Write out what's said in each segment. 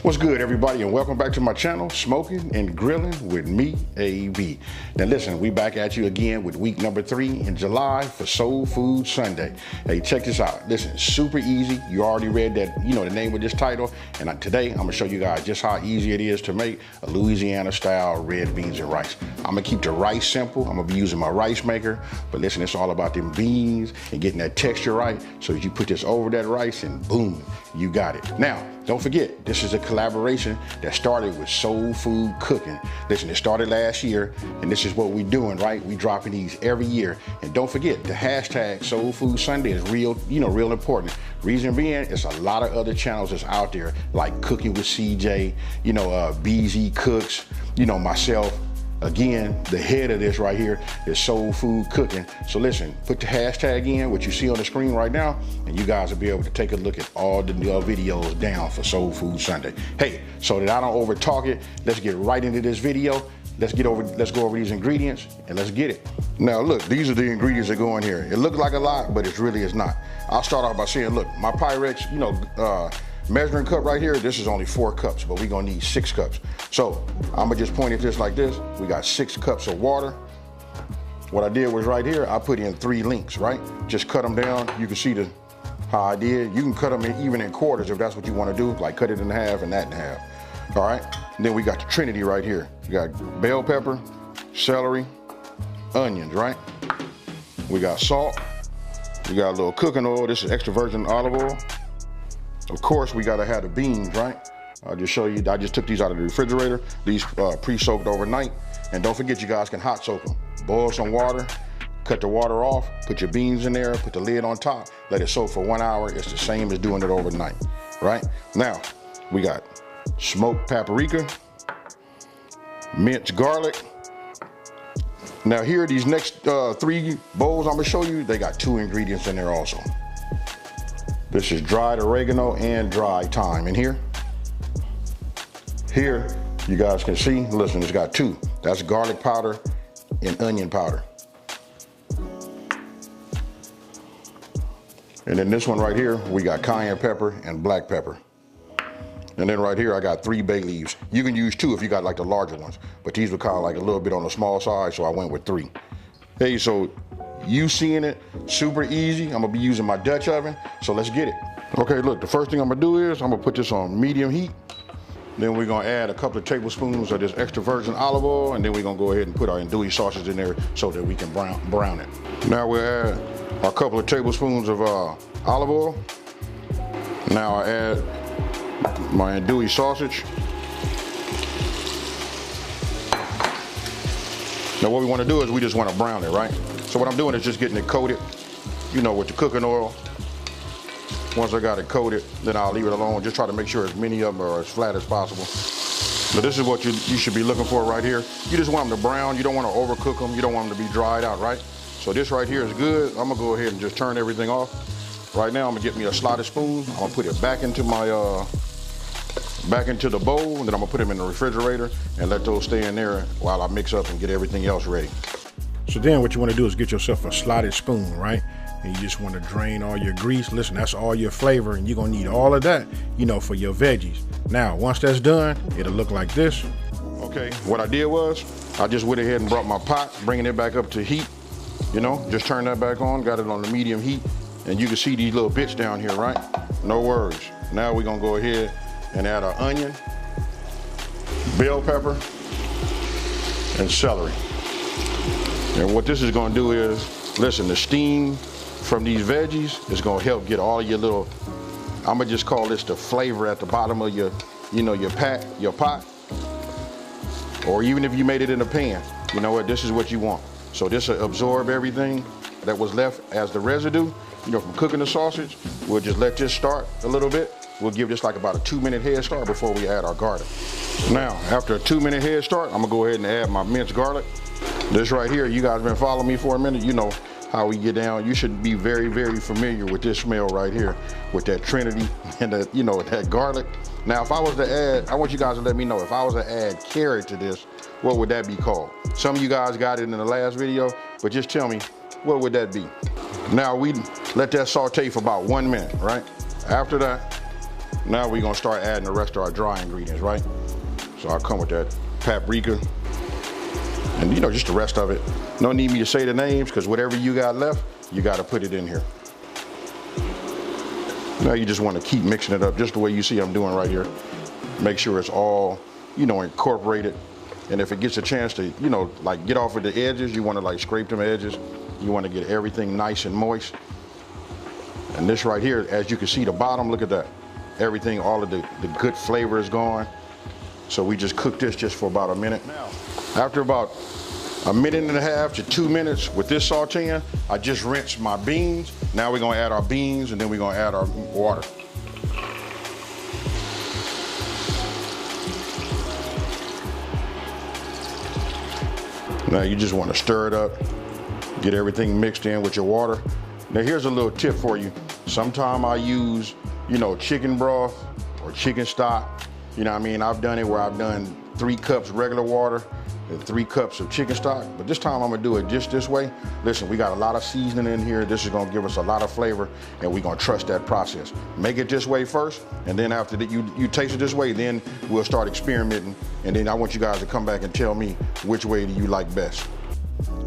What's good, everybody, and welcome back to my channel, Smoking and Grilling with me, AB. Now listen, we back at you again with week number 3 in July for Soul Food Sunday. Hey, check this out. Listen, super easy. You already read that, the name of this title, and today I'm gonna show you guys just how easy it is to make a Louisiana-style red beans and rice. I'm gonna keep the rice simple. I'm gonna be using my rice maker, but listen, it's all about them beans and getting that texture right. So as you put this over that rice, and boom, you got it. Now, don't forget, this is a collaboration that started with Soul Food Cooking. Listen, it started last year, and this is what we're doing, right? We dropping these every year. And don't forget, the hashtag Soul Food Sunday is real important. Reason being, it's a lot of other channels that's out there, like Cooking with CJ, BZ Cooks, myself. Again, the head of this right here is Soul Food Cooking. So listen, put the hashtag in, what you see on the screen right now, and you guys will be able to take a look at all the videos down for Soul Food Sunday. Hey, so that I don't over talk it, let's get right into this video. Let's go over these ingredients and let's get it. Now look, these are the ingredients that go in here. It looks like a lot, but it really is not. I'll start off by saying, look, my Pyrex, measuring cup right here, this is only 4 cups, but we're gonna need 6 cups. So I'm gonna just point at this like this. We got 6 cups of water. What I did was right here, I put in 3 links, right? Just cut them down. You can see how I did. You can cut them even in quarters if that's what you wanna do, like cut it in half and that in half. All right, and then we got the Trinity right here. We got bell pepper, celery, onions, right? We got salt. We got a little cooking oil. This is extra virgin olive oil. Of course, we gotta have the beans, right? I'll just show you, I just took these out of the refrigerator. These pre-soaked overnight. And don't forget, you guys can hot soak them. Boil some water, cut the water off, put your beans in there, put the lid on top, let it soak for 1 hour. It's the same as doing it overnight, right? Now, we got smoked paprika, minced garlic. Now here, these next 3 bowls I'm gonna show you, they got 2 ingredients in there also. This is dried oregano and dried thyme in here. Here, you guys can see, listen, it's got 2. That's garlic powder and onion powder. And then this one right here, we got cayenne pepper and black pepper. And then right here, I got 3 bay leaves. You can use 2 if you got like the larger ones, but these were kind of like a little bit on the small side, so I went with 3. Hey, so you seeing it, super easy. I'm gonna be using my Dutch oven, so let's get it. Okay, look, the first thing I'm gonna do is I'm gonna put this on medium heat. Then we're gonna add a couple of tablespoons of this extra virgin olive oil, and then we're gonna go ahead and put our andouille sausage in there so that we can brown it. Now we'll add a couple of tablespoons of olive oil. Now I add my andouille sausage. Now what we want to do is we just want to brown it, right? So what I'm doing is just getting it coated, with the cooking oil. Once I got it coated, then I'll leave it alone. Just try to make sure as many of them are as flat as possible. But this is what you should be looking for right here. You just want them to brown. You don't want to overcook them. You don't want them to be dried out, right? So this right here is good. I'm gonna go ahead and just turn everything off. Right now I'm gonna get me a slotted spoon. I'm gonna put it back into my back into the bowl, and then I'm gonna put them in the refrigerator and let those stay in there while I mix up and get everything else ready. So then what you wanna do is get yourself a slotted spoon, right? And you just wanna drain all your grease. Listen, that's all your flavor, and you're gonna need all of that, for your veggies. Now, once that's done, it'll look like this. Okay, what I did was, I just went ahead and brought my pot, bringing it back up to heat. Just turn that back on, got it on the medium heat, and you can see these little bits down here, right? No worries. Now we're gonna go ahead and add our onion, bell pepper, and celery. And what this is gonna do is, listen, the steam from these veggies is gonna help get all your little, I'm gonna just call this the flavor at the bottom of your, your pot. Or even if you made it in a pan, this is what you want. So this will absorb everything that was left as the residue, from cooking the sausage. We'll just let this start a little bit. We'll give this like about a 2-minute head start before we add our garlic. Now, after a 2-minute head start, I'm gonna go ahead and add my minced garlic. This right here, you guys been following me for a minute, you know how we get down. You should be very, very familiar with this smell right here, with that Trinity and that, that garlic. Now, if I was to add, I want you guys to let me know, if I was to add carrot to this, what would that be called? Some of you guys got it in the last video, but just tell me, what would that be? Now we let that saute for about 1 minute, right? After that, Now we're gonna start adding the rest of our dry ingredients, right? So I'll come with that paprika and just the rest of it. No need me to say the names, because whatever you got left, you gotta put it in here. Now you just wanna keep mixing it up just the way you see I'm doing right here. Make sure it's all, incorporated. And if it gets a chance to, like get off of the edges, you wanna like scrape them edges. You wanna get everything nice and moist. And this right here, as you can see the bottom, look at that. Everything, all of the good flavor is gone. So we just cook this just for about a minute. Now, after about a minute and a half to 2 minutes with this sauteing, I just rinsed my beans. Now we're gonna add our beans and then we're gonna add our water. Now you just wanna stir it up, get everything mixed in with your water. Now here's a little tip for you. Sometimes I use, chicken broth or chicken stock. I've done it where I've done 3 cups regular water and 3 cups of chicken stock, but this time I'm gonna do it just this way. Listen, we got a lot of seasoning in here. This is gonna give us a lot of flavor, and we're gonna trust that process. Make it this way first, and then after that you taste it this way, then we'll start experimenting, and then I want you guys to come back and tell me which way do you like best.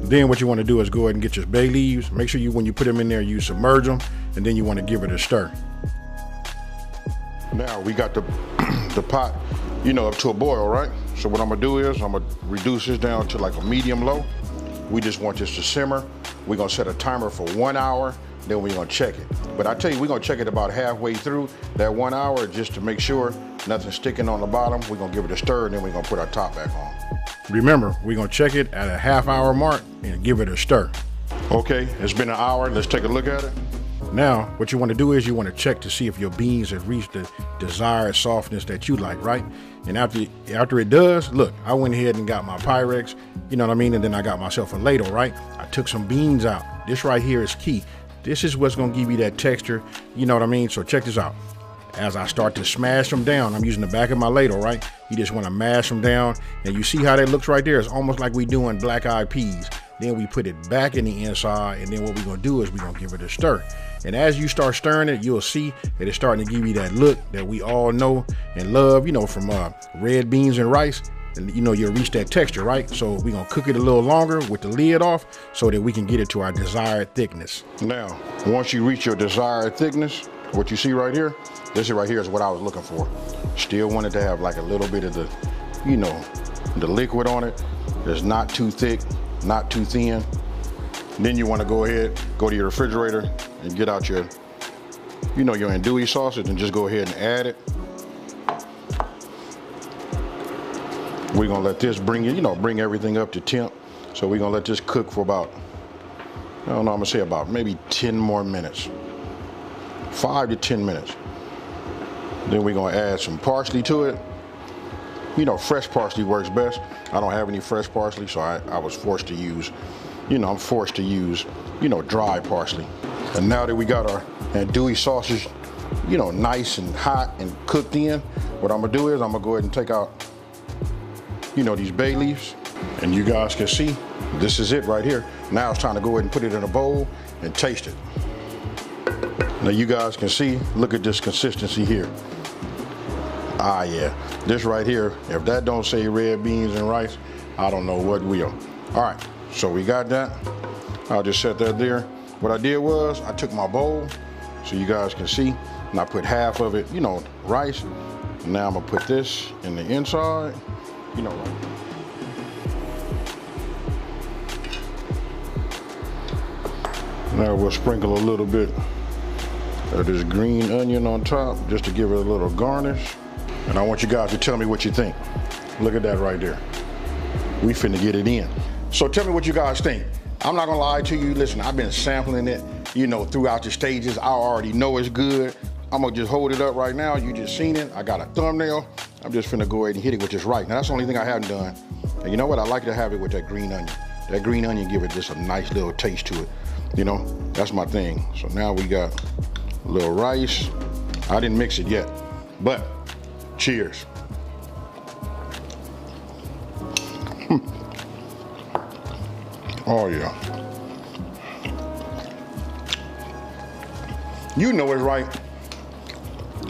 Then what you want to do is go ahead and get your bay leaves. Make sure when you put them in there, you submerge them, and then you want to give it a stir. Now we got the pot, up to a boil, right? So what I'm gonna do is I'm gonna reduce this down to like a medium low. We just want this to simmer. We're gonna set a timer for 1 hour, then we're gonna check it. But I tell you, we're gonna check it about halfway through that 1 hour just to make sure nothing's sticking on the bottom. We're gonna give it a stir, and then we're gonna put our top back on. Remember, we're gonna check it at a ½ mark and give it a stir. Okay, it's been an hour. Let's take a look at it. Now, what you want to do is you want to check to see if your beans have reached the desired softness that you like, right? And after it does, look, I went ahead and got my Pyrex, and then I got myself a ladle, right? I took some beans out. This right here is key. This is what's gonna give you that texture, So check this out. As I start to smash them down, I'm using the back of my ladle, right? You just want to mash them down. And you see how that looks right there? It's almost like we doing black-eyed peas. Then we put it back in the inside, and then what we're gonna do is we're gonna give it a stir. And as you start stirring it, you'll see that it's starting to give you that look that we all know and love, from red beans and rice. And you'll reach that texture, right? So we're gonna cook it a little longer with the lid off so that we can get it to our desired thickness. Now, once you reach your desired thickness, what you see right here, this right here is what I was looking for. Still wanted to have like a little bit of the, the liquid on it. It's not too thick, not too thin. Then you want to go ahead, go to your refrigerator and get out your, your andouille sausage and just go ahead and add it. We're gonna let this bring everything up to temp. So we're gonna let this cook for about, I'm gonna say about maybe 10 more minutes. 5 to 10 minutes. Then we're gonna add some parsley to it. Fresh parsley works best. I don't have any fresh parsley, so I was forced to use, I'm forced to use, dry parsley. And now that we got our andouille sausage, nice and hot and cooked in, what I'm gonna do is I'm gonna go ahead and take out, these bay leaves. And you guys can see, this is it right here. Now it's time to go ahead and put it in a bowl and taste it. Now you guys can see, look at this consistency here. Ah yeah, this right here, if that don't say red beans and rice, I don't know what will. All right, so we got that. I'll just set that there. What I did was, I took my bowl, so you guys can see, and I put half of it, rice. Now I'm gonna put this in the inside, Now we'll sprinkle a little bit of this green onion on top just to give it a little garnish. And I want you guys to tell me what you think. Look at that right there. We finna get it in. So tell me what you guys think. I'm not gonna lie to you. Listen, I've been sampling it, throughout the stages. I already know it's good. I'm gonna just hold it up right now. You just seen it. I got a thumbnail. I'm just finna go ahead and hit it with this rice. Now that's the only thing I haven't done. And you know what? I like to have it with that green onion. That green onion give it just a nice little taste to it. That's my thing. So now we got a little rice. I didn't mix it yet, but cheers. Oh yeah. You know it's right.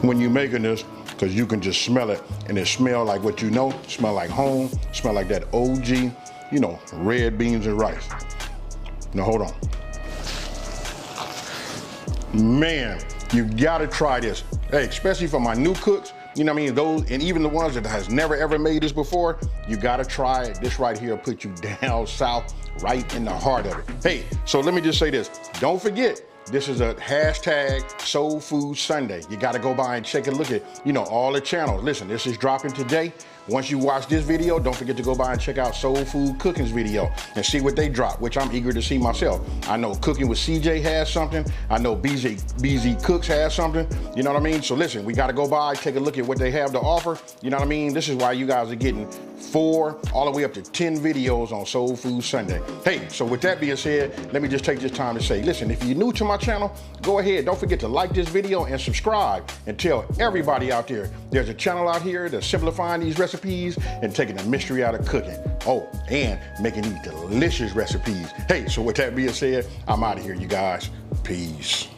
when you're making this, because you can just smell it, and it smell like what you know, smell like home, smell like that OG, you know, red beans and rice. Now hold on. Man, you gotta try this. Hey, especially for my new cooks, you know what I mean? Those, and even the ones that has never ever made this before, you gotta try it. This right here will put you down south, right in the heart of it. Hey, so let me just say this. Don't forget, this is a hashtag Soul Food Sunday. You gotta go by and check and look at, you know, all the channels. Listen, this is dropping today. Once you watch this video, don't forget to go by and check out Soul Food Cooking's video and see what they drop, which I'm eager to see myself. I know Cooking with CJ has something. I know BZ Cooks has something. You know what I mean? So listen, we gotta go by, take a look at what they have to offer. You know what I mean? This is why you guys are getting 4 all the way up to 10 videos on Soul Food Sunday. Hey, so with that being said, let me just take this time to say, listen, if you're new to my channel, go ahead, don't forget to like this video and subscribe, and tell everybody out there, there's a channel out here that's simplifying these recipes and taking the mystery out of cooking. Oh, and making these delicious recipes. Hey, so with that being said, I'm out of here, you guys. Peace.